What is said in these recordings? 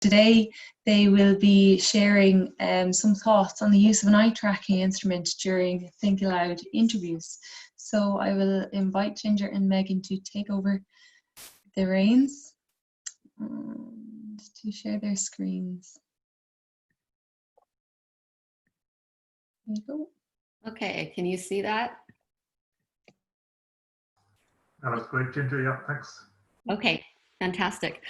Today, they will be sharing some thoughts on the use of an eye tracking instrument during Think Aloud interviews. So I will invite Ginger and Megan to take over the reins and to share their screens. There you go. Okay, can you see that? That was great, Ginger. Yeah, thanks. Okay, fantastic.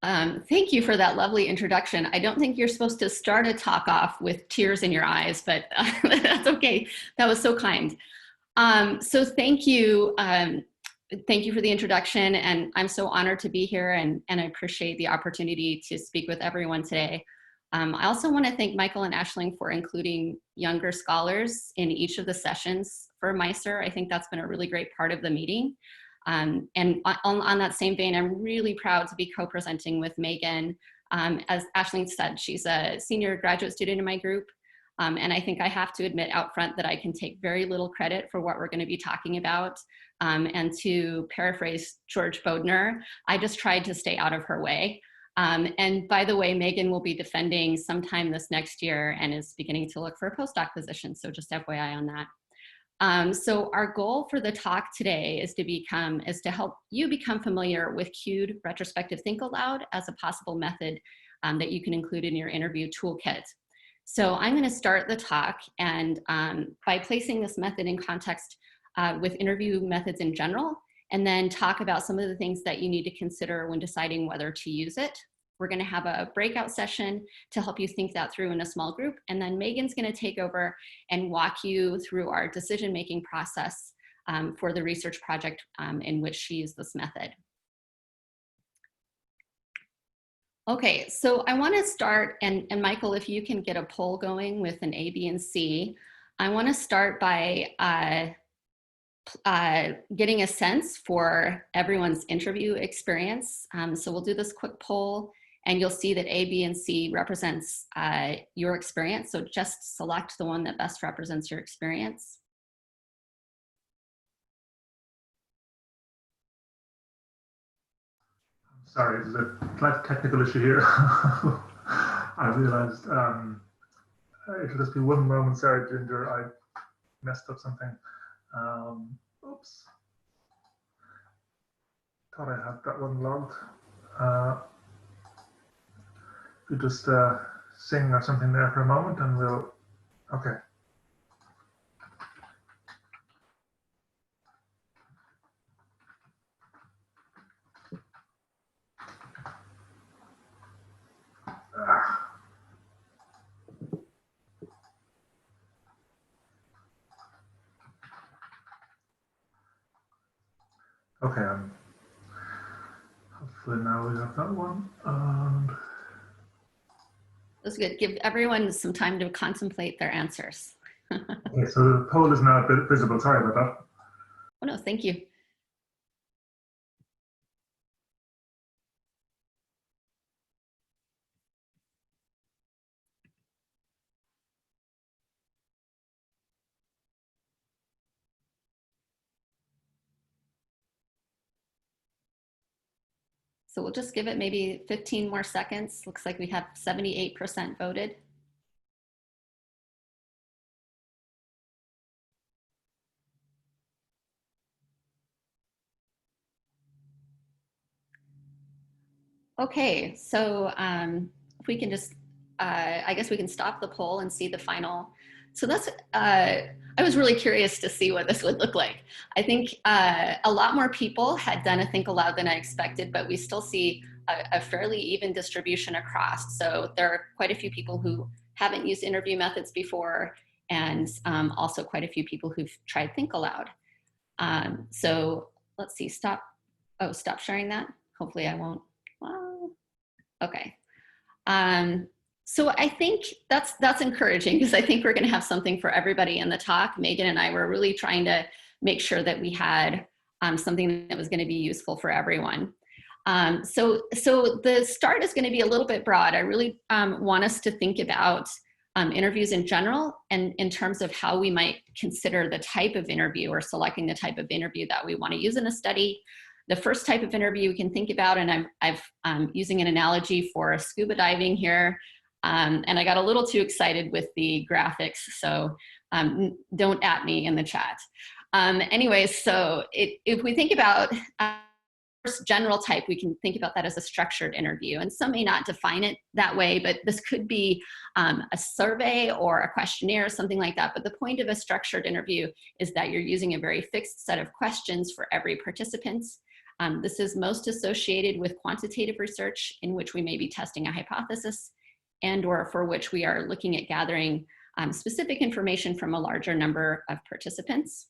Thank you for that lovely introduction. I don't think you're supposed to start a talk off with tears in your eyes, but that's okay. That was so kind. So thank you. Thank you for the introduction, and I'm so honored to be here, and I appreciate the opportunity to speak with everyone today. I also want to thank Michael and Aisling for including younger scholars in each of the sessions for MISER. I think that's been a really great part of the meeting. And on that same vein, I'm really proud to be co-presenting with Megan. As Aisling said, she's a senior graduate student in my group. And I think I have to admit out front that I can take very little credit for what we're going to be talking about. And to paraphrase George Bodner, I just tried to stay out of her way. And by the way, Megan will be defending sometime this next year and is beginning to look for a postdoc position. So just FYI on that. So our goal for the talk today is to help you become familiar with cued retrospective Think Aloud as a possible method that you can include in your interview toolkit. So I'm going to start the talk and by placing this method in context with interview methods in general, and then talk about some of the things that you need to consider when deciding whether to use it. We're going to have a breakout session to help you think that through in a small group. And then Megan's going to take over and walk you through our decision-making process for the research project in which she used this method. Okay, so I want to start, and Michael, if you can get a poll going with an A, B, and C, I want to start by getting a sense for everyone's interview experience. So we'll do this quick poll, and you'll see that A, B, and C represents your experience. So just select the one that best represents your experience. Sorry, there's a slight technical issue here. I realized it should just be one moment. Sorry, Ginger, I messed up something. Oops. Thought I had that one logged. You just sing or something there for a moment and we'll, okay. Okay, hopefully now we have that one. That's good. Give everyone some time to contemplate their answers. Okay, so the poll is now a bit visible. Sorry about that. Oh no, thank you. So we'll just give it maybe 15 more seconds. Looks like we have 78% voted. Okay, so if we can just, I guess we can stop the poll and see the final. So that's, I was really curious to see what this would look like. I think a lot more people had done a Think Aloud than I expected, but we still see a fairly even distribution across. So there are quite a few people who haven't used interview methods before, and also quite a few people who've tried Think Aloud. So let's see, stop sharing that. Hopefully I won't. Well, okay. So I think that's encouraging, because I think we're going to have something for everybody in the talk. Megan and I were really trying to make sure that we had something that was going to be useful for everyone. So the start is going to be a little bit broad. I really want us to think about interviews in general, and in terms of how we might consider the type of interview or selecting the type of interview that we want to use in a study. The first type of interview we can think about, and I'm using an analogy for scuba diving here, and I got a little too excited with the graphics, so don't at me in the chat. Anyways, so if we think about first general type, we can think about that as a structured interview, and some may not define it that way, but this could be a survey or a questionnaire, something like that. But the point of a structured interview is that you're using a very fixed set of questions for every participant. This is most associated with quantitative research, in which we may be testing a hypothesis and or for which we are looking at gathering specific information from a larger number of participants.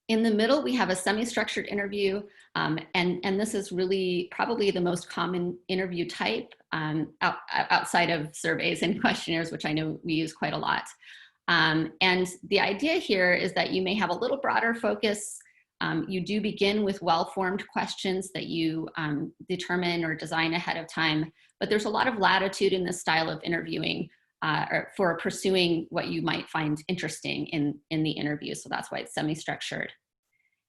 In the middle, we have a semi-structured interview, and this is really probably the most common interview type outside of surveys and questionnaires, which I know we use quite a lot. And the idea here is that you may have a little broader focus. You do begin with well-formed questions that you determine or design ahead of time, but there's a lot of latitude in this style of interviewing or for pursuing what you might find interesting in the interview. So that's why it's semi-structured.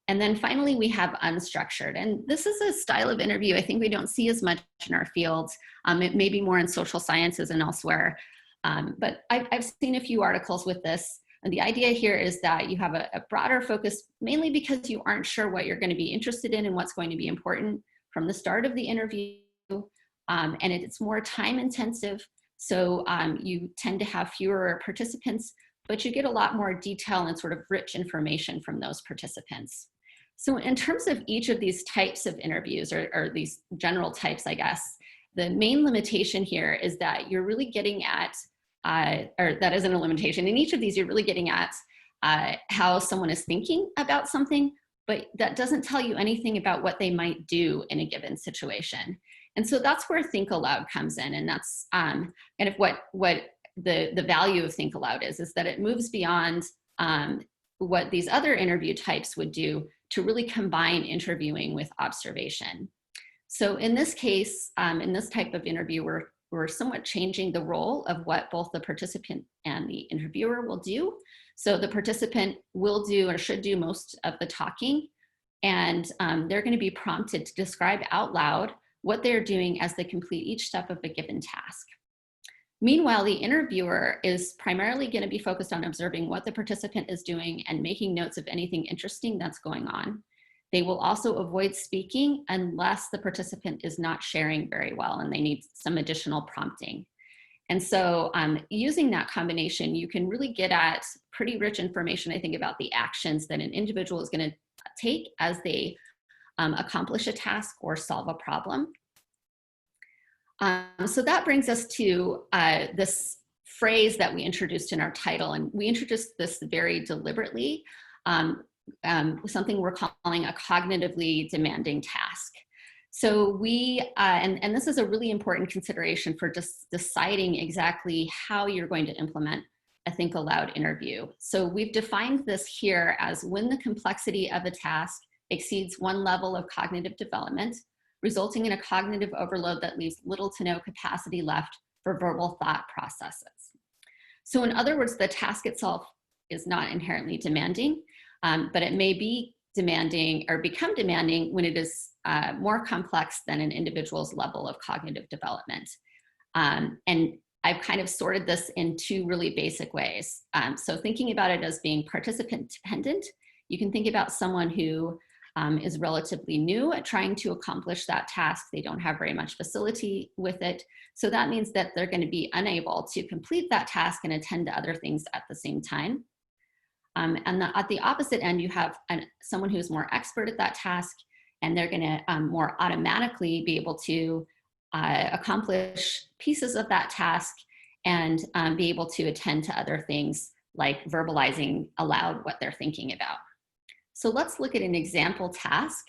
And then finally, we have unstructured. And this is a style of interview I think we don't see as much in our fields. It may be more in social sciences and elsewhere. But I've seen a few articles with this. And the idea here is that you have a broader focus, mainly because you aren't sure what you're going to be interested in and what's going to be important from the start of the interview. And it's more time intensive. So you tend to have fewer participants, but you get a lot more detail and sort of rich information from those participants. So in terms of each of these types of interviews, or these general types, I guess, the main limitation here is that you're really getting at, or that isn't a limitation. In each of these, you're really getting at how someone is thinking about something, but that doesn't tell you anything about what they might do in a given situation. And so that's where Think Aloud comes in, and that's kind of what the value of Think Aloud is that it moves beyond what these other interview types would do to really combine interviewing with observation. So in this case, in this type of interview, we're somewhat changing the role of what both the participant and the interviewer will do. So the participant will do or should do most of the talking, and they're going to be prompted to describe out loud what they're doing as they complete each step of a given task. Meanwhile, the interviewer is primarily going to be focused on observing what the participant is doing and making notes of anything interesting that's going on. They will also avoid speaking unless the participant is not sharing very well and they need some additional prompting. And so using that combination, you can really get at pretty rich information, I think, about the actions that an individual is going to take as they accomplish a task or solve a problem. So that brings us to this phrase that we introduced in our title, and we introduced this very deliberately, something we're calling a cognitively demanding task. So we, and this is a really important consideration for just deciding exactly how you're going to implement a Think Aloud interview. So we've defined this here as when the complexity of a task exceeds one level of cognitive development, resulting in a cognitive overload that leaves little to no capacity left for verbal thought processes. So in other words, the task itself is not inherently demanding, but it may be demanding or become demanding when it is more complex than an individual's level of cognitive development. And I've kind of sorted this in two really basic ways. So thinking about it as being participant dependent, you can think about someone who is relatively new at trying to accomplish that task. They don't have very much facility with it. So that means that they're going to be unable to complete that task and attend to other things at the same time. At the opposite end, you have someone who's more expert at that task, and they're going to more automatically be able to accomplish pieces of that task and be able to attend to other things like verbalizing aloud what they're thinking about. So let's look at an example task.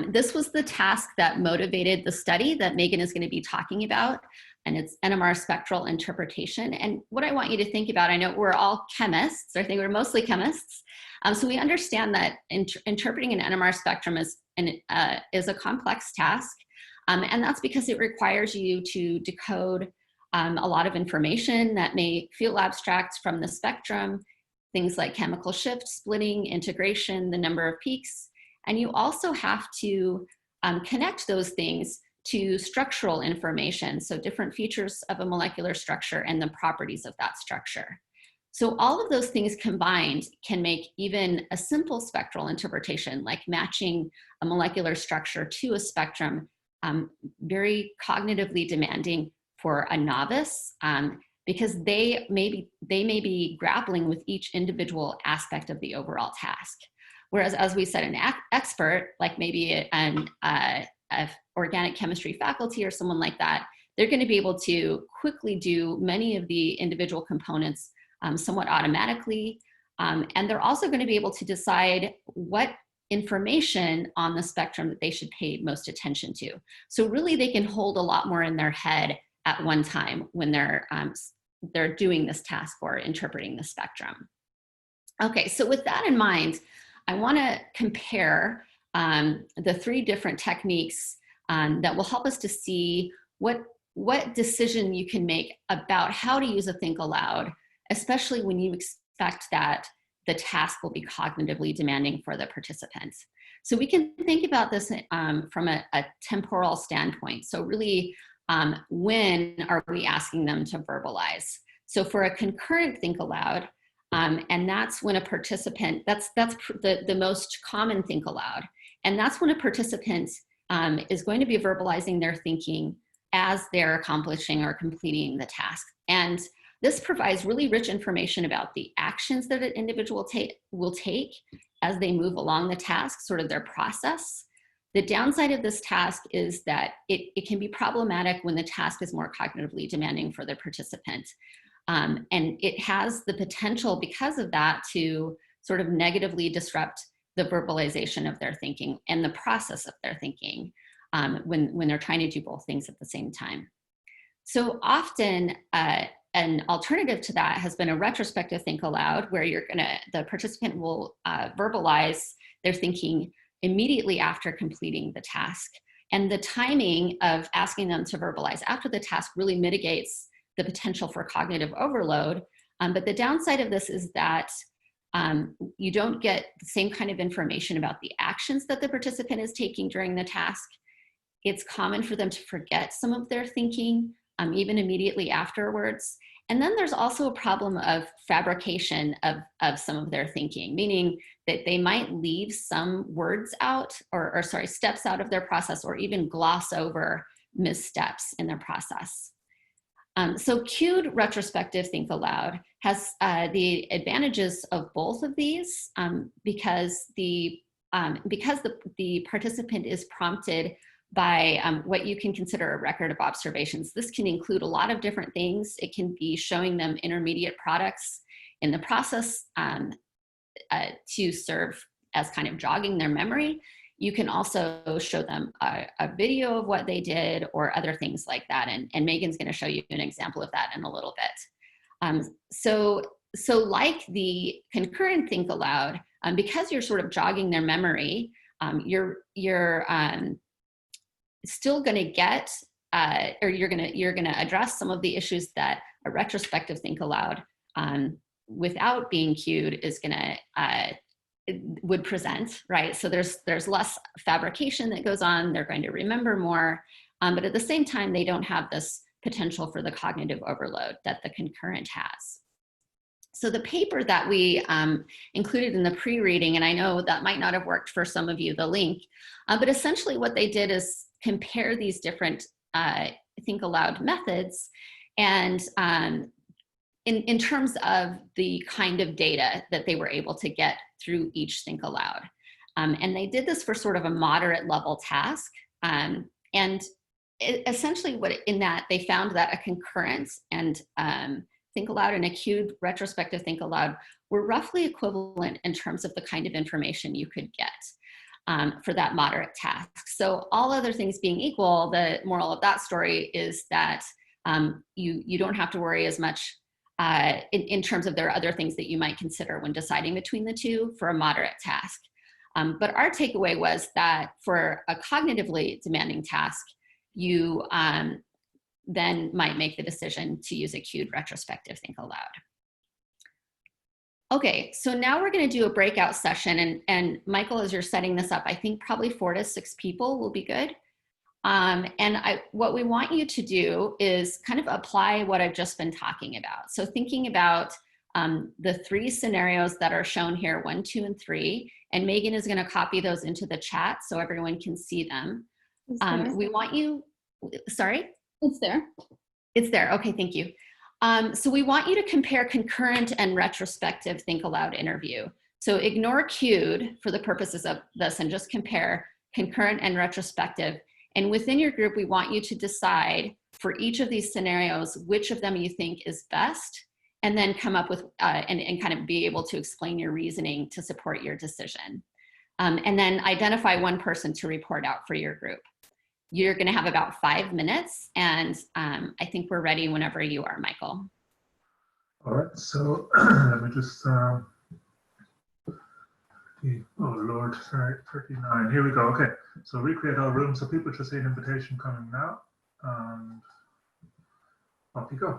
This was the task that motivated the study that Megan is going to be talking about, and it's NMR spectral interpretation. And what I want you to think about, I know we're all chemists, I think we're mostly chemists, so we understand that interpreting an NMR spectrum is a complex task, and that's because it requires you to decode a lot of information that may feel abstract from the spectrum, things like chemical shift, splitting, integration, the number of peaks. And you also have to connect those things to structural information, so different features of a molecular structure and the properties of that structure. So all of those things combined can make even a simple spectral interpretation, like matching a molecular structure to a spectrum, very cognitively demanding for a novice, because they may be grappling with each individual aspect of the overall task. Whereas, as we said, an expert, like maybe an organic chemistry faculty or someone like that, they're going to be able to quickly do many of the individual components somewhat automatically. And they're also going to be able to decide what information on the spectrum that they should pay most attention to. So really they can hold a lot more in their head at one time when they're doing this task or interpreting the spectrum. Okay, so with that in mind, I want to compare the three different techniques that will help us to see what decision you can make about how to use a think aloud, especially when you expect that the task will be cognitively demanding for the participants. So we can think about this from a temporal standpoint. So really, when are we asking them to verbalize? So for a concurrent think aloud, and that's when a participant, that's the most common think aloud. And that's when a participant is going to be verbalizing their thinking as they're accomplishing or completing the task. And this provides really rich information about the actions that an individual will take as they move along the task, sort of their process. The downside of this task is that it can be problematic when the task is more cognitively demanding for the participant. And it has the potential, because of that, to sort of negatively disrupt the verbalization of their thinking and the process of their thinking when they're trying to do both things at the same time. So often, an alternative to that has been a retrospective think aloud, where the participant will verbalize their thinking immediately after completing the task. And the timing of asking them to verbalize after the task really mitigates the potential for cognitive overload. But the downside of this is that you don't get the same kind of information about the actions that the participant is taking during the task. It's common for them to forget some of their thinking, even immediately afterwards. And then there's also a problem of fabrication of some of their thinking, meaning that they might leave some words out or steps out of their process, or even gloss over missteps in their process. So cued retrospective think aloud has the advantages of both of these because the participant is prompted by what you can consider a record of observations. This can include a lot of different things. It can be showing them intermediate products in the process to serve as kind of jogging their memory. You can also show them a video of what they did or other things like that. And Megan's going to show you an example of that in a little bit. So like the concurrent think aloud, because you're sort of jogging their memory, you're still going to get, or you're going to address some of the issues that a retrospective think aloud without being cued is going to would present, right? So there's less fabrication that goes on. They're going to remember more, but at the same time, they don't have this potential for the cognitive overload that the concurrent has. So the paper that we included in the pre-reading, and I know that might not have worked for some of you, the link, but essentially what they did is compare these different think aloud methods, and in terms of the kind of data that they were able to get through each think aloud. And they did this for sort of a moderate level task. And essentially in that they found that a concurrence and think aloud and a cued retrospective think aloud were roughly equivalent in terms of the kind of information you could get for that moderate task. So all other things being equal, the moral of that story is that you don't have to worry as much in terms of there are other things that you might consider when deciding between the two for a moderate task. But our takeaway was that for a cognitively demanding task, you then might make the decision to use a cued retrospective think aloud. Okay, so now we're going to do a breakout session, and Michael, as you're setting this up, I think probably 4 to 6 people will be good. What we want you to do is kind of apply what I've just been talking about. So thinking about the 3 scenarios that are shown here, 1, 2, and 3, and Megan is going to copy those into the chat so everyone can see them. We want you, sorry? It's there. It's there. Okay, thank you. So we want you to compare concurrent and retrospective think aloud interview. So ignore cued for the purposes of this and just compare concurrent and retrospective. And within your group, we want you to decide for each of these scenarios, which of them you think is best, and then come up with, and kind of be able to explain your reasoning to support your decision. And then identify one person to report out for your group. You're going to have about 5 minutes, and I think we're ready whenever you are, Michael. All right, so let me just, oh Lord, sorry, 39, here we go, okay. So recreate all rooms, so people should see an invitation coming now, and off you go.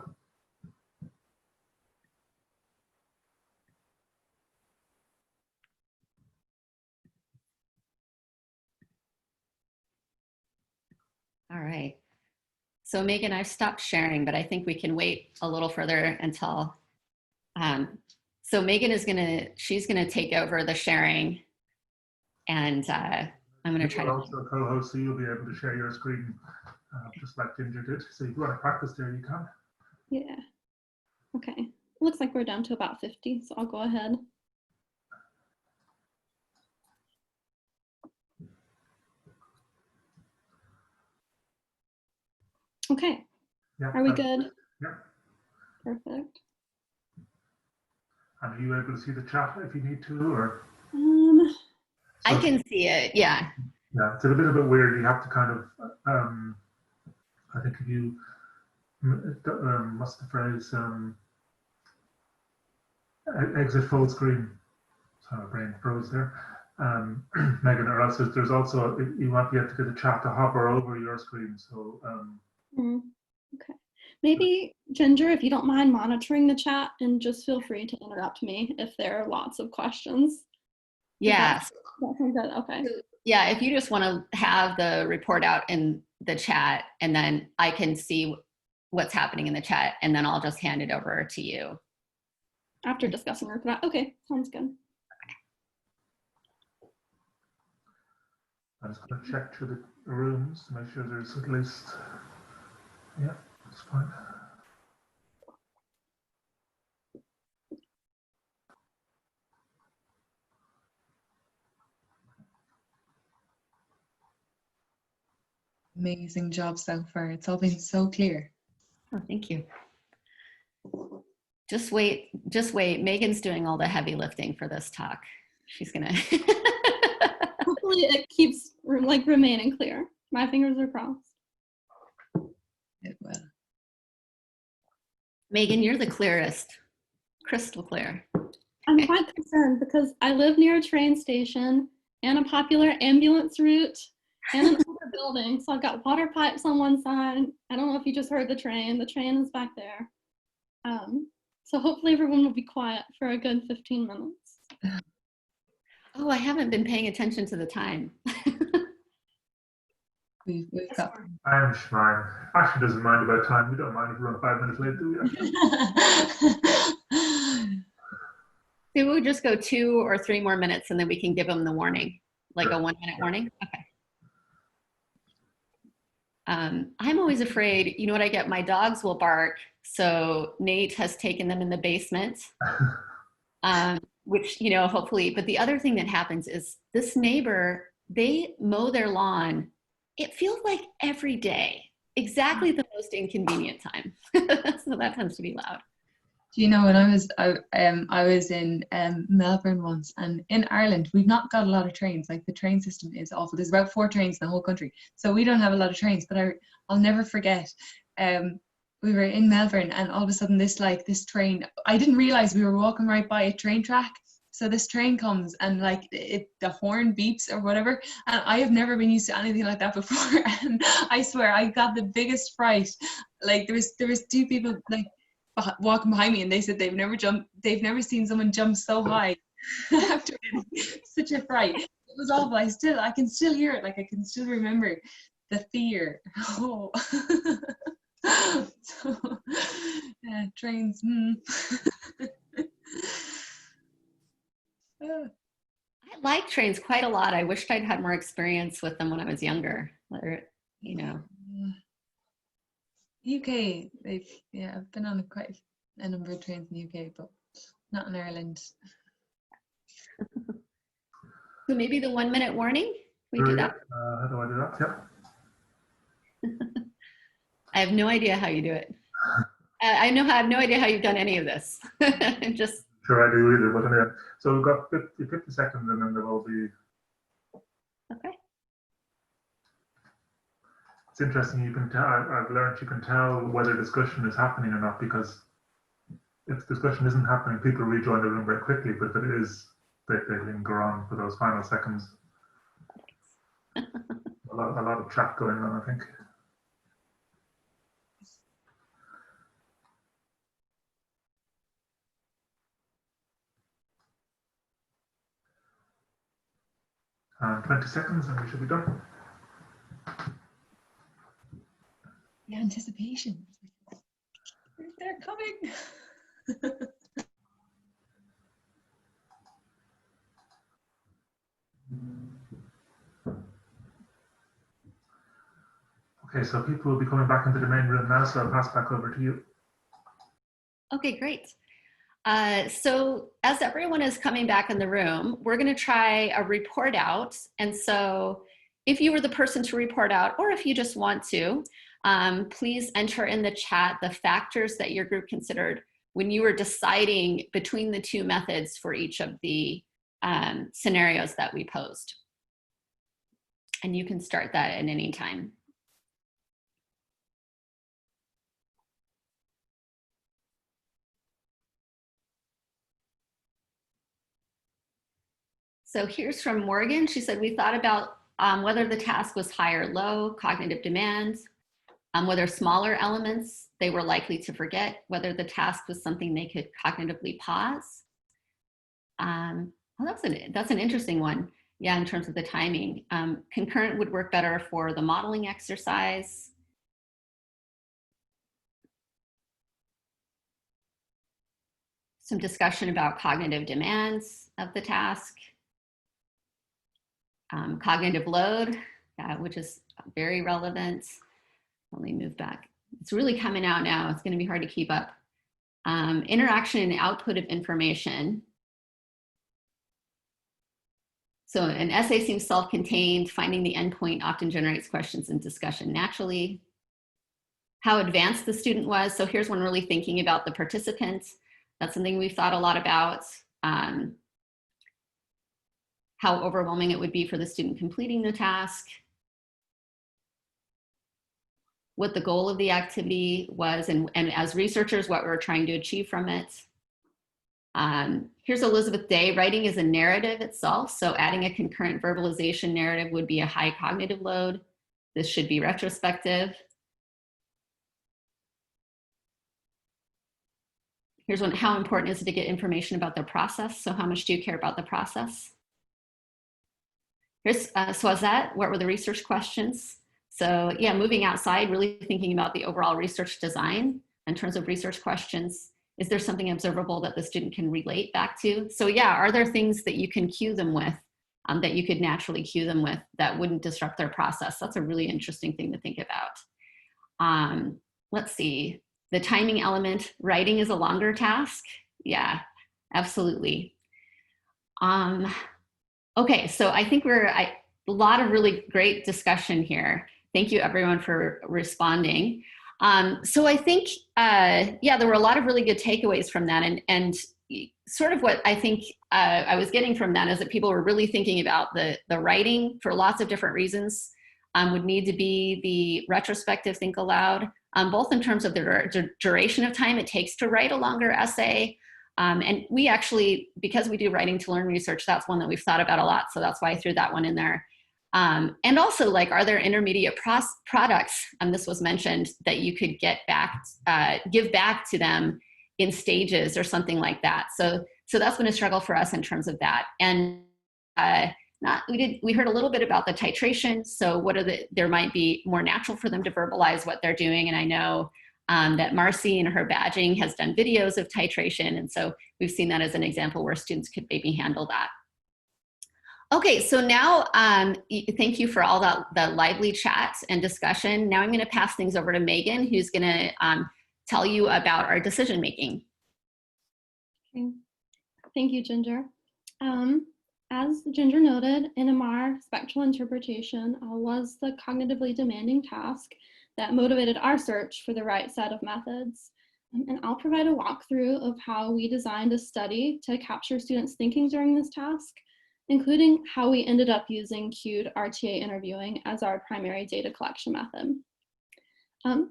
All right. So Megan, I've stopped sharing, but I think we can wait a little further until, so Megan she's gonna take over the sharing, and I'm gonna try to. Also co-host, so you'll be able to share your screen just like Ginger did. So if you want to practice there, you can. Yeah. Okay. It looks like we're down to about 50, so I'll go ahead. Okay. Yeah. Are we good? Yeah. Perfect. And are you able to see the chat if you need to, or? I can see it, yeah. Yeah, it's a bit weird. You have to kind of, I think if you, what's the phrase? Exit full screen. Sorry, my brain froze there. Megan, or else there's also, you might be able to get the chat to hover over your screen. So, okay. Maybe, Ginger, if you don't mind monitoring the chat, and just feel free to interrupt me if there are lots of questions. Yeah. That sounds good. Okay. Yeah, if you just want to have the report out in the chat, and then I can see what's happening in the chat, and then I'll just hand it over to you. After discussing her that. Okay, sounds good. I'm just going to check through the rooms to make sure there's at least, yeah, that's fine. Amazing job so far. It's all been so clear. Oh, thank you. Just wait, Megan's doing all the heavy lifting for this talk. She's gonna. Hopefully it keeps remaining clear. My fingers are crossed. It will. Megan, you're the clearest, crystal clear. I'm quite concerned because I live near a train station and a popular ambulance route and an older building. So I've got water pipes on one side. I don't know if you just heard the train. The train is back there. So hopefully everyone will be quiet for a good 15 minutes. Oh, I haven't been paying attention to the time. We've got. I'm fine. Ashley doesn't mind about time. We don't mind if we run 5 minutes late, do we? Maybe we'll just go 2 or 3 more minutes, and then we can give them the warning, like a 1-minute warning. Okay. I'm always afraid, you know what I get? My dogs will bark. So Nate has taken them in the basement, which, you know, hopefully, but the other thing that happens is this neighbor, they mow their lawn. It feels like every day, exactly the most inconvenient time. So that tends to be loud. Do you know, when I was in Melbourne once, and in Ireland, we've not got a lot of trains. Like, the train system is awful. There's about 4 trains in the whole country. So we don't have a lot of trains, but I'll never forget, we were in Melbourne, and all of a sudden this train, I didn't realize we were walking right by a train track. So this train comes, and like the horn beeps or whatever, and I have never been used to anything like that before. And I swear I got the biggest fright. Like, there was 2 people, like, walking behind me, and they said they've never seen someone jump so high after such a fright. It was awful. I can still hear it. Like, I can still remember the fear. Oh. So, trains. I like trains quite a lot. I wished I'd had more experience with them when I was younger. Or, you know. UK, I've been on quite a number of trains in the UK, but not in Ireland. So maybe the 1 minute warning? We do that? How do I do that? Yep. I have no idea how you do it. I have no idea how you've done any of this. Just Sure, I do either, but anyway. So we've got 50 seconds, and then there will be. okay. It's interesting. You can tell. I've learned you can tell whether discussion is happening or not, because if discussion isn't happening, people rejoin the room very quickly. But if it is, they linger on for those final seconds. a lot of chat going on, I think. And 20 seconds, and we should be done. The anticipation. They're coming. Okay, so people will be coming back into the main room now, so I'll pass back over to you. Okay, great. So as everyone is coming back in the room, we're going to try a report out. And so if you were the person to report out, or if you just want to, please enter in the chat the factors that your group considered when you were deciding between the two methods for each of the scenarios that we posed. And you can start that at any time. So here's from Morgan. She said, we thought about whether the task was high or low, cognitive demands, whether smaller elements they were likely to forget, whether the task was something they could cognitively pause. Well, that's an interesting one. Yeah, in terms of the timing. Concurrent would work better for the modeling exercise. Some discussion about cognitive demands of the task. Cognitive load, which is very relevant. Let me move back. It's really coming out now. It's going to be hard to keep up. Interaction and output of information. So an essay seems self-contained. Finding the endpoint often generates questions and discussion naturally. How advanced the student was. So here's one really thinking about the participants. That's something we've thought a lot about. How overwhelming it would be for the student completing the task, what the goal of the activity was, and as researchers, what we're trying to achieve from it. Here's Elizabeth Day. Writing is a narrative itself, so adding a concurrent verbalization narrative would be a high cognitive load. This should be retrospective. Here's one, how important is it to get information about the process? So how much do you care about the process? Here's Swazette, what were the research questions? So yeah, moving outside, really thinking about the overall research design in terms of research questions. Is there something observable that the student can relate back to? So yeah, are there things that you can cue them with, that you could naturally cue them with that wouldn't disrupt their process? That's a really interesting thing to think about. Let's see, the timing element, writing is a longer task. Yeah, absolutely. Okay, so I think a lot of really great discussion here. Thank you everyone for responding. So I think, yeah, there were a lot of really good takeaways from that, and sort of what I think I was getting from that is that people were really thinking about the writing for lots of different reasons would need to be the retrospective think aloud, both in terms of the duration of time it takes to write a longer essay. And we actually, because we do writing to learn research, that's one that we've thought about a lot. So that's why I threw that one in there. And also, like, are there intermediate products, this was mentioned, that you could give back to them in stages or something like that. So that's been a struggle for us in terms of that. And we heard a little bit about the titration. So there might be more natural for them to verbalize what they're doing. And I know that Marcy in her badging has done videos of titration. And so we've seen that as an example where students could maybe handle that. Okay, so now thank you for all the lively chat and discussion. Now I'm going to pass things over to Megan, who's going to tell you about our decision making. Okay. Thank you, Ginger. As Ginger noted, NMR spectral interpretation was the cognitively demanding task that motivated our search for the right set of methods. And I'll provide a walkthrough of how we designed a study to capture students' thinking during this task, including how we ended up using cued RTA interviewing as our primary data collection method.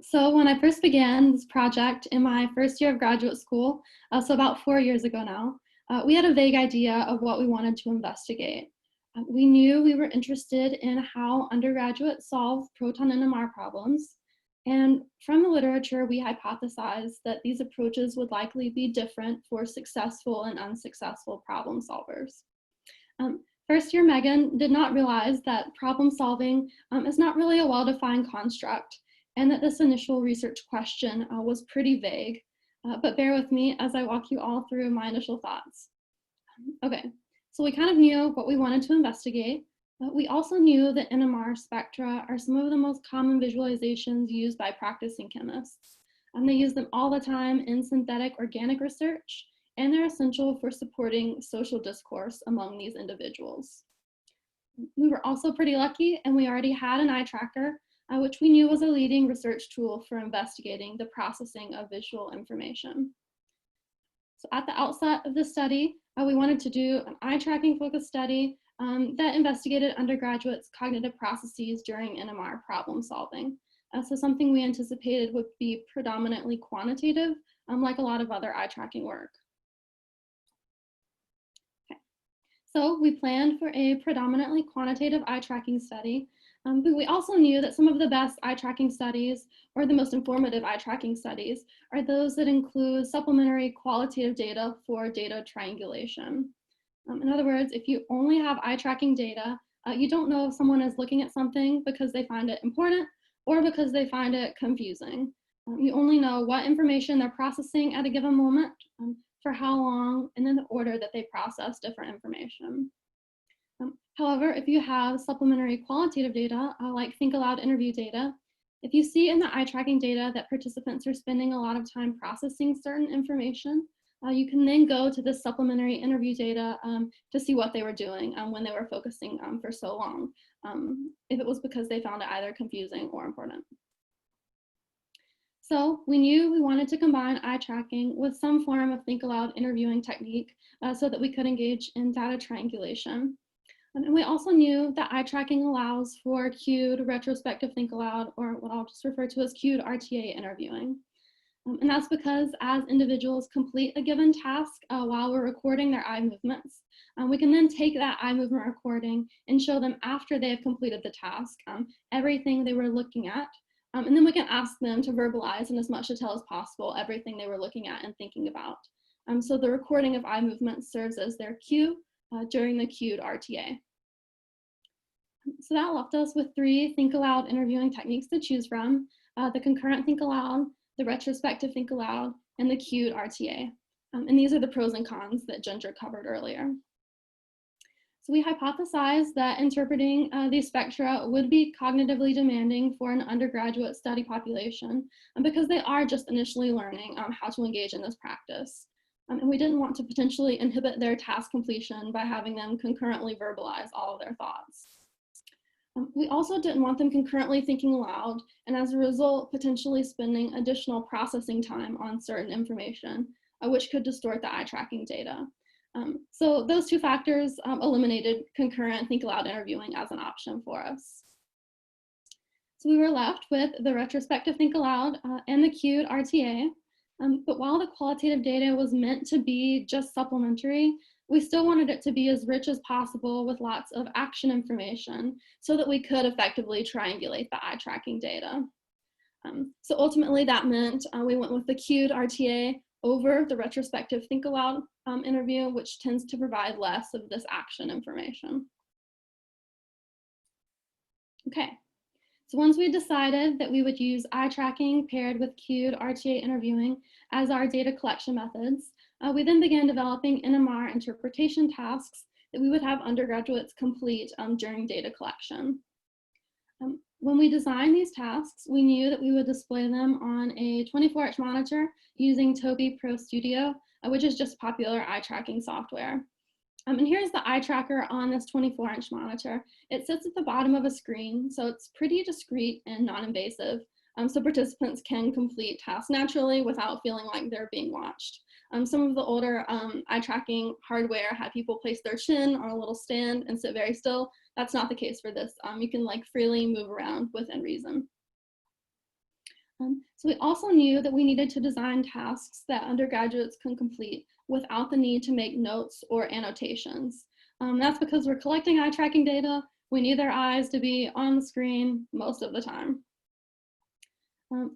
So when I first began this project in my first year of graduate school, so about 4 years ago now, we had a vague idea of what we wanted to investigate. We knew we were interested in how undergraduates solve proton NMR problems. And from the literature, we hypothesized that these approaches would likely be different for successful and unsuccessful problem solvers. First year Megan did not realize that problem solving is not really a well-defined construct, and that this initial research question was pretty vague. But bear with me as I walk you all through my initial thoughts. Okay, so we kind of knew what we wanted to investigate, but we also knew that NMR spectra are some of the most common visualizations used by practicing chemists. They use them all the time in synthetic organic research, and they're essential for supporting social discourse among these individuals. We were also pretty lucky, and we already had an eye tracker, which we knew was a leading research tool for investigating the processing of visual information. So at the outset of the study, we wanted to do an eye tracking focused study that investigated undergraduates' cognitive processes during NMR problem solving. So something we anticipated would be predominantly quantitative, like a lot of other eye tracking work. Okay. So we planned for a predominantly quantitative eye tracking study, but we also knew that some of the best eye tracking studies, or the most informative eye tracking studies, are those that include supplementary qualitative data for data triangulation. In other words, if you only have eye tracking data, you don't know if someone is looking at something because they find it important or because they find it confusing. You only know what information they're processing at a given moment, for how long, and then the order that they process different information. However, if you have supplementary qualitative data, like think aloud interview data, if you see in the eye tracking data that participants are spending a lot of time processing certain information, you can then go to the supplementary interview data to see what they were doing when they were focusing for so long, if it was because they found it either confusing or important. So we knew we wanted to combine eye tracking with some form of think aloud interviewing technique so that we could engage in data triangulation. And we also knew that eye tracking allows for cued retrospective think aloud, or what I'll just refer to as cued RTA interviewing. And that's because as individuals complete a given task while we're recording their eye movements, we can then take that eye movement recording and show them after they have completed the task, everything they were looking at. And then we can ask them to verbalize in as much detail as possible everything they were looking at and thinking about. So the recording of eye movements serves as their cue during the cued RTA. So that left us with 3 think aloud interviewing techniques to choose from: the concurrent think aloud, the retrospective think aloud, and the cued RTA. And these are the pros and cons that Ginger covered earlier. So we hypothesized that interpreting these spectra would be cognitively demanding for an undergraduate study population because they are just initially learning how to engage in this practice. And we didn't want to potentially inhibit their task completion by having them concurrently verbalize all of their thoughts. We also didn't want them concurrently thinking aloud, and as a result, potentially spending additional processing time on certain information, which could distort the eye tracking data. So those 2 factors eliminated concurrent think aloud interviewing as an option for us. So we were left with the retrospective think aloud and the cued RTA. But while the qualitative data was meant to be just supplementary, we still wanted it to be as rich as possible with lots of action information so that we could effectively triangulate the eye tracking data. So ultimately that meant we went with the cued RTA over the retrospective think aloud interview, which tends to provide less of this action information. Okay, so once we decided that we would use eye tracking paired with cued RTA interviewing as our data collection methods, we then began developing NMR interpretation tasks that we would have undergraduates complete during data collection. When we designed these tasks, we knew that we would display them on a 24-inch monitor using Tobii Pro Studio, which is just popular eye tracking software. And here's the eye tracker on this 24-inch monitor. It sits at the bottom of a screen, so it's pretty discreet and non-invasive, so participants can complete tasks naturally without feeling like they're being watched. Some of the older eye tracking hardware had people place their chin on a little stand and sit very still. That's not the case for this. You can like freely move around within reason. So we also knew that we needed to design tasks that undergraduates can complete without the need to make notes or annotations. That's because we're collecting eye tracking data. We need their eyes to be on the screen most of the time.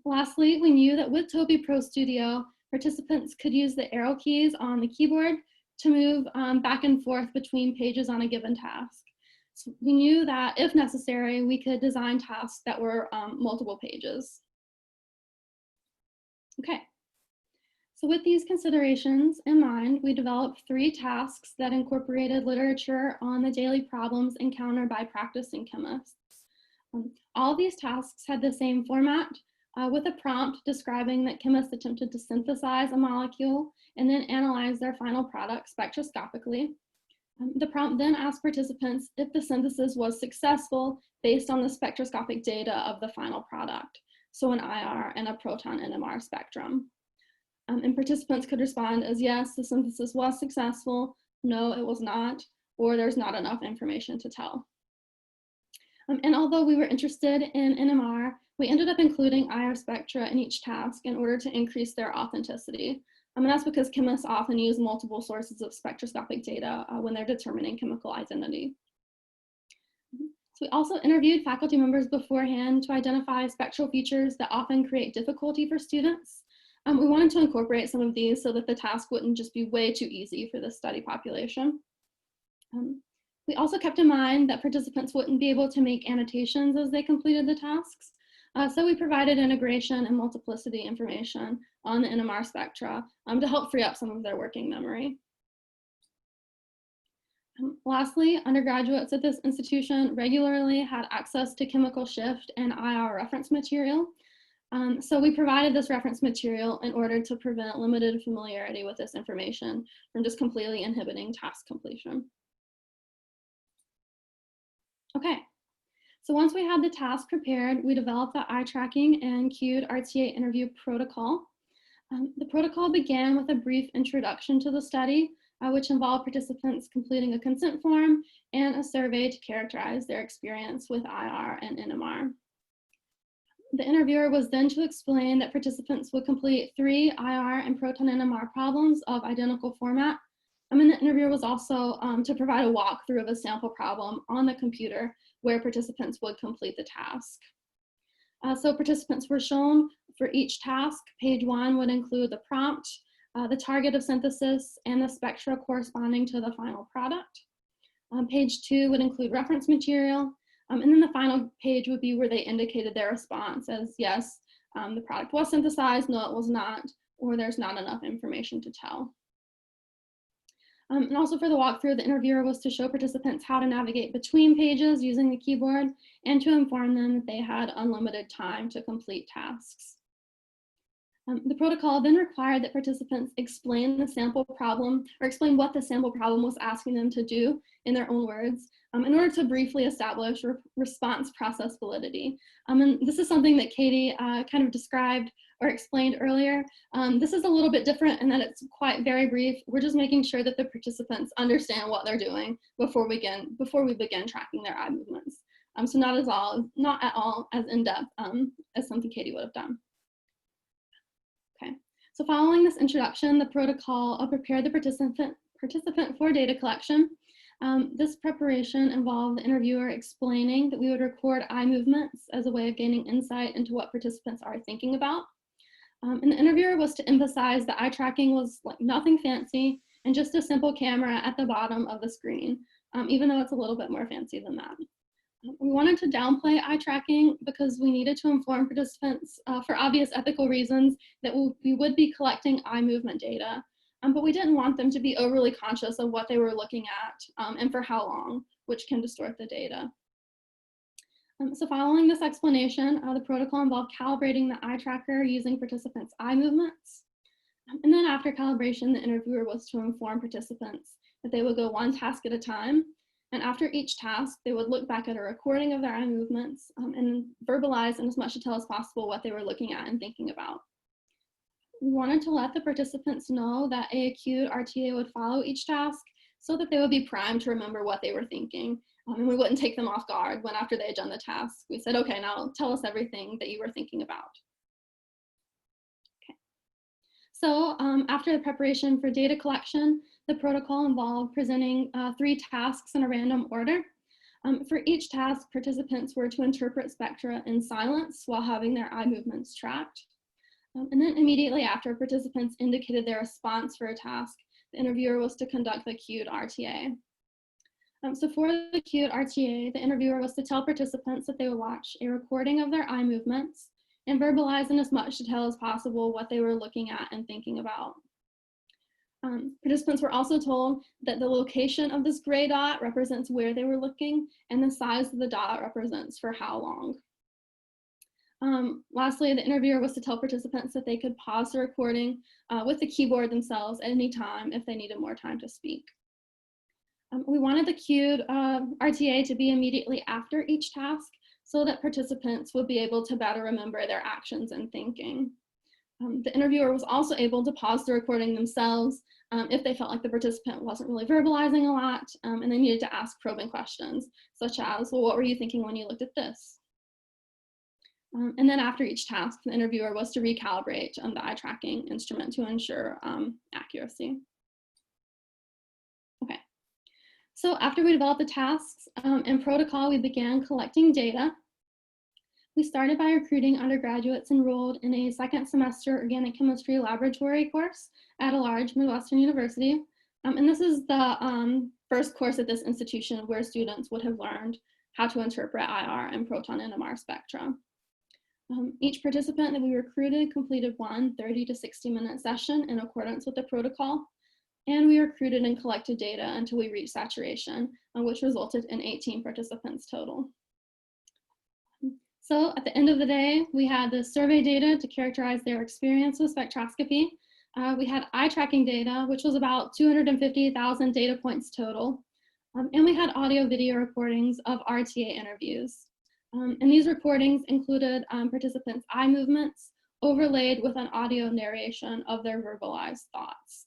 Lastly, we knew that with Tobii Pro Studio, participants could use the arrow keys on the keyboard to move back and forth between pages on a given task. So we knew that if necessary, we could design tasks that were multiple pages. Okay, so with these considerations in mind, we developed 3 tasks that incorporated literature on the daily problems encountered by practicing chemists. All of these tasks had the same format, with a prompt describing that chemists attempted to synthesize a molecule and then analyze their final product spectroscopically. The prompt then asked participants if the synthesis was successful based on the spectroscopic data of the final product, so an IR and a proton NMR spectrum. And participants could respond as yes, the synthesis was successful, no, it was not, or there's not enough information to tell. And although we were interested in NMR, we ended up including IR spectra in each task in order to increase their authenticity. And that's because chemists often use multiple sources of spectroscopic data when they're determining chemical identity. So we also interviewed faculty members beforehand to identify spectral features that often create difficulty for students. We wanted to incorporate some of these so that the task wouldn't just be way too easy for this study population. We also kept in mind that participants wouldn't be able to make annotations as they completed the tasks. So we provided integration and multiplicity information on the NMR spectra to help free up some of their working memory. Lastly, undergraduates at this institution regularly had access to chemical shift and IR reference material. So we provided this reference material in order to prevent limited familiarity with this information from just completely inhibiting task completion. Okay. So once we had the task prepared, we developed the eye tracking and cued RTA interview protocol. The protocol began with a brief introduction to the study, which involved participants completing a consent form and a survey to characterize their experience with IR and NMR. The interviewer was then to explain that participants would complete 3 IR and proton NMR problems of identical format. And the interviewer was also to provide a walkthrough of a sample problem on the computer where participants would complete the task. So participants were shown for each task. Page 1 would include the prompt, the target of synthesis, and the spectra corresponding to the final product. Page 2 would include reference material, and then the final page would be where they indicated their response as yes, the product was synthesized, no, it was not, or there's not enough information to tell. And also for the walkthrough, the interviewer was to show participants how to navigate between pages using the keyboard and to inform them that they had unlimited time to complete tasks. The protocol then required that participants explain the sample problem or explain what the sample problem was asking them to do in their own words in order to briefly establish response process validity. And this is something that Katie kind of described or explained earlier. This is a little bit different in that it's quite very brief. We're just making sure that the participants understand what they're doing before we begin tracking their eye movements. So not at all as in-depth as something Katie would have done. Okay, so following this introduction, the protocol prepared the participant for data collection. This preparation involved the interviewer explaining that we would record eye movements as a way of gaining insight into what participants are thinking about. And the interviewer was to emphasize that eye tracking was like nothing fancy and just a simple camera at the bottom of the screen, even though it's a little bit more fancy than that. We wanted to downplay eye tracking because we needed to inform participants for obvious ethical reasons that we would be collecting eye movement data, but we didn't want them to be overly conscious of what they were looking at and for how long, which can distort the data. So following this explanation, the protocol involved calibrating the eye tracker using participants' eye movements. And then after calibration, the interviewer was to inform participants that they would go one task at a time. And after each task, they would look back at a recording of their eye movements and verbalize in as much detail as possible what they were looking at and thinking about. We wanted to let the participants know that a cued RTA would follow each task so that they would be primed to remember what they were thinking. And we wouldn't take them off guard when after they had done the task, we said, okay, now tell us everything that you were thinking about. Okay. So after the preparation for data collection, the protocol involved presenting 3 tasks in a random order. For each task, participants were to interpret spectra in silence while having their eye movements tracked. And then immediately after participants indicated their response for a task, the interviewer was to conduct the cued RTA. So for the cued RTA, the interviewer was to tell participants that they would watch a recording of their eye movements and verbalize in as much detail as possible what they were looking at and thinking about. Participants were also told that the location of this gray dot represents where they were looking and the size of the dot represents for how long. Lastly, the interviewer was to tell participants that they could pause the recording with the keyboard themselves at any time if they needed more time to speak. We wanted the cued RTA to be immediately after each task so that participants would be able to better remember their actions and thinking. The interviewer was also able to pause the recording themselves if they felt like the participant wasn't really verbalizing a lot and they needed to ask probing questions, such as, well, what were you thinking when you looked at this? And then after each task, the interviewer was to recalibrate the eye tracking instrument to ensure accuracy. Okay, so after we developed the tasks and protocol, we began collecting data. We started by recruiting undergraduates enrolled in a second semester organic chemistry laboratory course at a large Midwestern university. And this is the first course at this institution where students would have learned how to interpret IR and proton NMR spectra. Each participant that we recruited completed one 30 to 60-minute session in accordance with the protocol. And we recruited and collected data until we reached saturation, which resulted in 18 participants total. So at the end of the day, we had the survey data to characterize their experience with spectroscopy. We had eye tracking data, which was about 250,000 data points total. And we had audio video recordings of RTA interviews. And these recordings included participants' eye movements overlaid with an audio narration of their verbalized thoughts.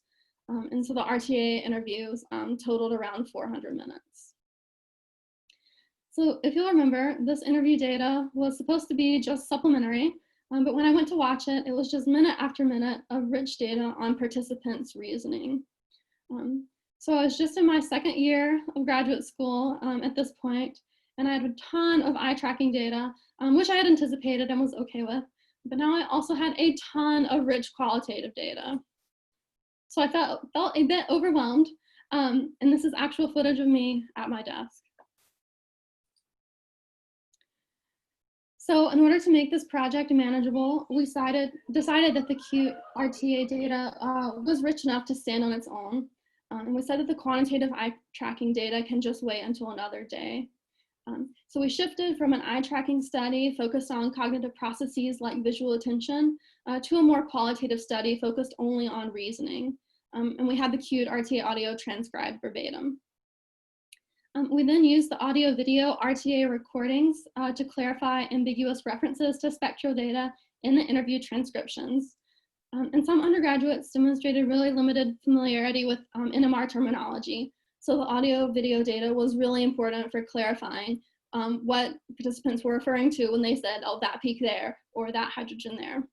And so the RTA interviews totaled around 400 minutes. So if you'll remember, this interview data was supposed to be just supplementary, but when I went to watch it, it was just minute after minute of rich data on participants' reasoning. So I was just in my second year of graduate school at this point, and I had a ton of eye tracking data, which I had anticipated and was okay with, but now I also had a ton of rich qualitative data. So I felt a bit overwhelmed, and this is actual footage of me at my desk. So in order to make this project manageable, we decided that the cued RTA data was rich enough to stand on its own. And we said that the quantitative eye tracking data can just wait until another day. So we shifted from an eye tracking study focused on cognitive processes like visual attention to a more qualitative study focused only on reasoning. And we had the cued RTA audio transcribed verbatim. We then used the audio video RTA recordings to clarify ambiguous references to spectral data in the interview transcriptions. And some undergraduates demonstrated really limited familiarity with NMR terminology. So the audio video data was really important for clarifying what participants were referring to when they said, oh, that peak there, or that hydrogen there.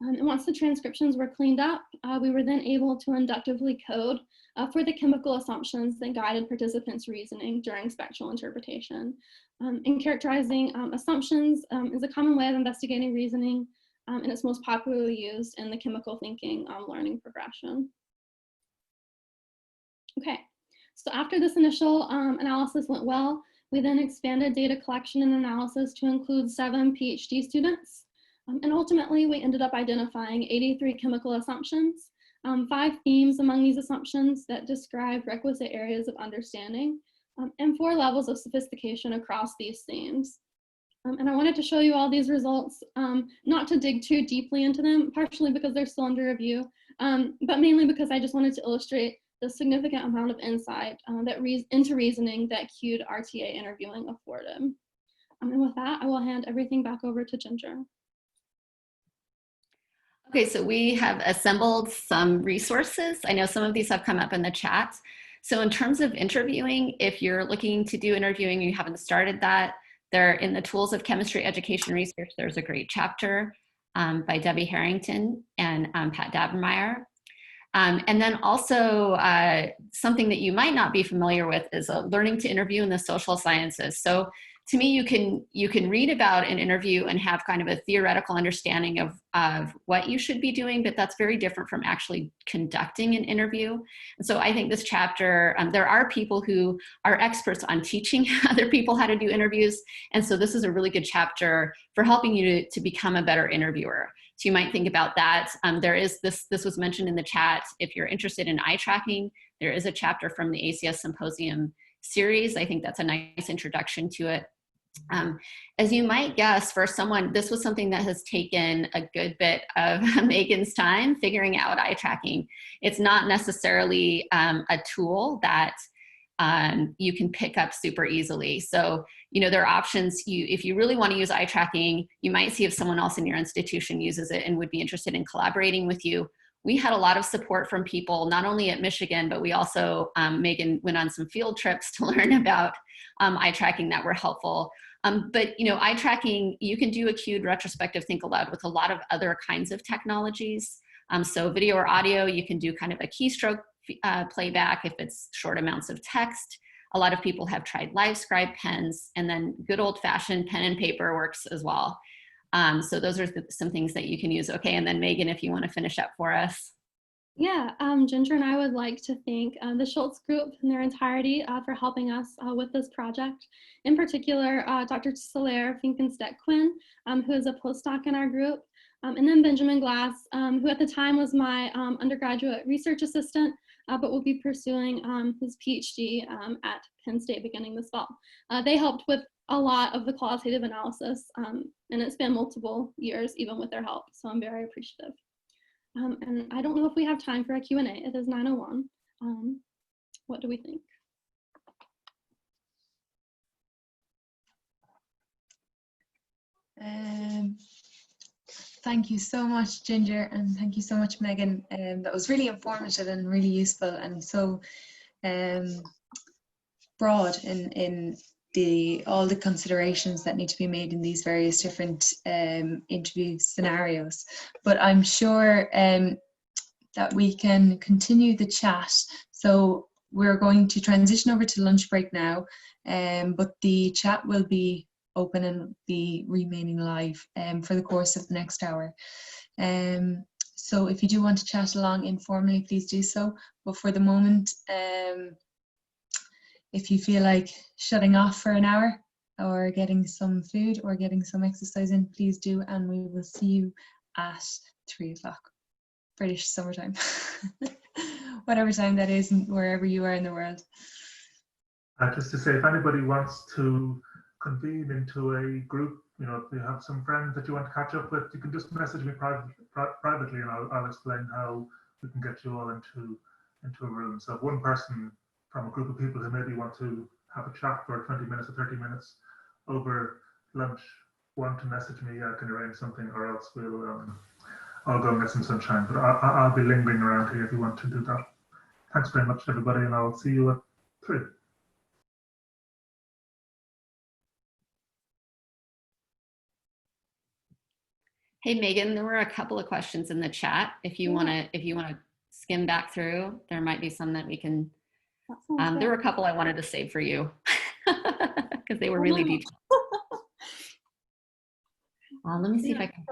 And once the transcriptions were cleaned up, we were then able to inductively code for the chemical assumptions that guided participants' reasoning during spectral interpretation. And characterizing assumptions is a common way of investigating reasoning, and it's most popularly used in the chemical thinking learning progression. Okay, so after this initial analysis went well, we then expanded data collection and analysis to include 7 PhD students. And ultimately, we ended up identifying 83 chemical assumptions, 5 themes among these assumptions that describe requisite areas of understanding, and 4 levels of sophistication across these themes. And I wanted to show you all these results, not to dig too deeply into them, partially because they're still under review, but mainly because I just wanted to illustrate the significant amount of insight into reasoning that cued RTA interviewing afforded. And with that, I will hand everything back over to Ginger. Okay, so we have assembled some resources. I know some of these have come up in the chat. So in terms of interviewing, if you're looking to do interviewing and you haven't started that, they're in the Tools of Chemistry Education Research. There's a great chapter by Debbie Harrington and Pat Dabermeyer. And then also something that you might not be familiar with is learning to interview in the social sciences. So to me, you can read about an interview and have kind of a theoretical understanding of what you should be doing, but that's very different from actually conducting an interview. And so I think this chapter, there are people who are experts on teaching other people how to do interviews. And so this is a really good chapter for helping you to become a better interviewer. So you might think about that. There is this was mentioned in the chat. If you're interested in eye tracking, there is a chapter from the ACS Symposium series. I think that's a nice introduction to it. As you might guess, for someone, this was something that has taken a good bit of Megan's time figuring out eye tracking. It's not necessarily a tool that you can pick up super easily. So, you know, there are options. If you really want to use eye tracking, you might see if someone else in your institution uses it and would be interested in collaborating with you. We had a lot of support from people, not only at Michigan, but we also, Megan went on some field trips to learn about eye tracking that were helpful. But, you know, eye tracking, you can do a cued retrospective think aloud with a lot of other kinds of technologies. So video or audio, you can do kind of a keystroke playback if it's short amounts of text. A lot of people have tried live scribe pens, and then good old fashioned pen and paper works as well. So those are some things that you can use. Okay, and then Megan, if you want to finish up for us. Yeah, Ginger and I would like to thank the Shultz group in their entirety for helping us with this project. In particular, Dr. Solaire Finkenstedt-Quinn, who is a postdoc in our group, and then Benjamin Glass, who at the time was my undergraduate research assistant, but will be pursuing his PhD at Penn State beginning this fall. They helped with a lot of the qualitative analysis, and it spanned multiple years, even with their help, so I'm very appreciative. And I don't know if we have time for a Q&A. It is 9:01. What do we think? Thank you so much, Ginger, and thank you so much, Megan. That was really informative and really useful, and so broad in all the considerations that need to be made in these various different interview scenarios. But I'm sure that we can continue the chat. So we're going to transition over to lunch break now, but the chat will be open and be remaining live for the course of the next hour. So if you do want to chat along informally, please do so. But for the moment, if you feel like shutting off for an hour or getting some food or getting some exercise in, please do, and we will see you at 3 o'clock, British summertime, whatever time that is, wherever you are in the world. Just to say, if anybody wants to convene into a group, you know, if you have some friends that you want to catch up with, you can just message me privately, and I'll explain how we can get you all into a room. So if one person from a group of people who maybe want to have a chat for 20 minutes or 30 minutes over lunch want to message me, I can arrange something, or else I'll go and get some sunshine. But I'll be lingering around here if you want to do that. Thanks very much, everybody, and I'll see you at 3. Hey Megan, there were a couple of questions in the chat. If you wanna skim back through, there might be some that we can. There were a couple I wanted to save for you because they were really detailed. Let me see if I can.